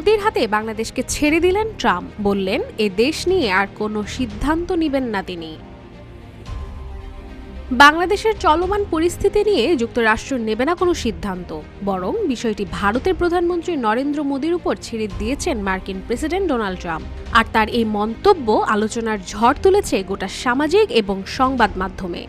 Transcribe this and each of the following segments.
মোদির হাতে বাংলাদেশকে ছেড়ে দিলেন ট্রাম্প। বললেন এ দেশ নিয়ে আর কোনো সিদ্ধান্ত নেবেন না তিনি। বাংলাদেশের চলমান পরিস্থিতি নিয়ে যুক্তরাষ্ট্র নেবে না কোনো সিদ্ধান্ত, বরং বিষয়টি ভারতের প্রধানমন্ত্রী নরেন্দ্র মোদির উপর ছেড়ে দিয়েছেন মার্কিন প্রেসিডেন্ট ডোনাল্ড ট্রাম্প। আর তার এই মন্তব্য আলোচনার ঝড় তুলেছে গোটা সামাজিক এবং সংবাদ মাধ্যমে।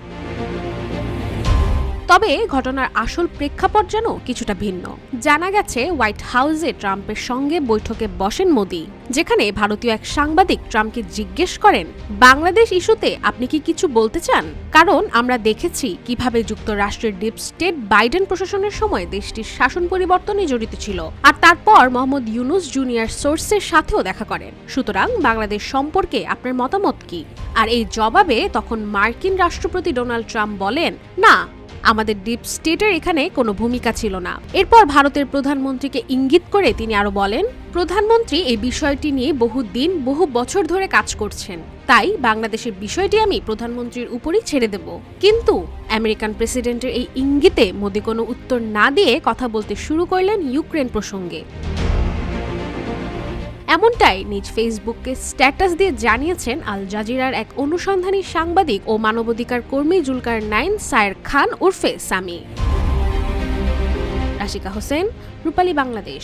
তবে ঘটনার আসল প্রেক্ষাপট যেন কিছুটা ভিন্ন। জানা গেছে হোয়াইট হাউসে ট্রাম্পের সঙ্গে বৈঠকে বসেন মোদি, যেখানে ভারতীয় এক সাংবাদিক ট্রাম্পকে জিজ্ঞেস করেন, বাংলাদেশ ইস্যুতে আপনি কি কিছু বলতে চান? কারণ আমরা দেখেছি কিভাবে যুক্তরাষ্ট্রের ডিপ স্টেট বাইডেন প্রশাসনের সময় দেশটির শাসন পরিবর্তনে জড়িত ছিল, আর তারপর মোহাম্মদ ইউনুস জুনিয়র সোর্সের সাথেও দেখা করেন। সুতরাং বাংলাদেশ সম্পর্কে আপনার মতামত কি? আর এই জবাবে তখন মার্কিন রাষ্ট্রপতি ডোনাল্ড ট্রাম্প বলেন, না, আমাদের ডিপ স্টেটের এখানে কোনো ভূমিকা ছিল না। এরপর ভারতের প্রধানমন্ত্রীকে ইঙ্গিত করে তিনি আরো বলেন, প্রধানমন্ত্রী এই বিষয়টি নিয়ে বহু বছর ধরে কাজ করছেন, তাই বাংলাদেশের বিষয়টি আমি প্রধানমন্ত্রীর উপরই ছেড়ে দেব। কিন্তু আমেরিকান প্রেসিডেন্টের এই ইঙ্গিতে মোদি কোনো উত্তর না দিয়ে কথা বলতে শুরু করলেন ইউক্রেন প্রসঙ্গে। এমনটাই নিজ ফেসবুকে স্ট্যাটাস দিয়ে জানিয়েছেন আল জাজিরার এক অনুসন্ধানী সাংবাদিক ও মানবাধিকার কর্মী জুলকারনাইন সায়ের খান উর্ফে সামি। রাশিকা হোসেন, রূপালী বাংলাদেশ।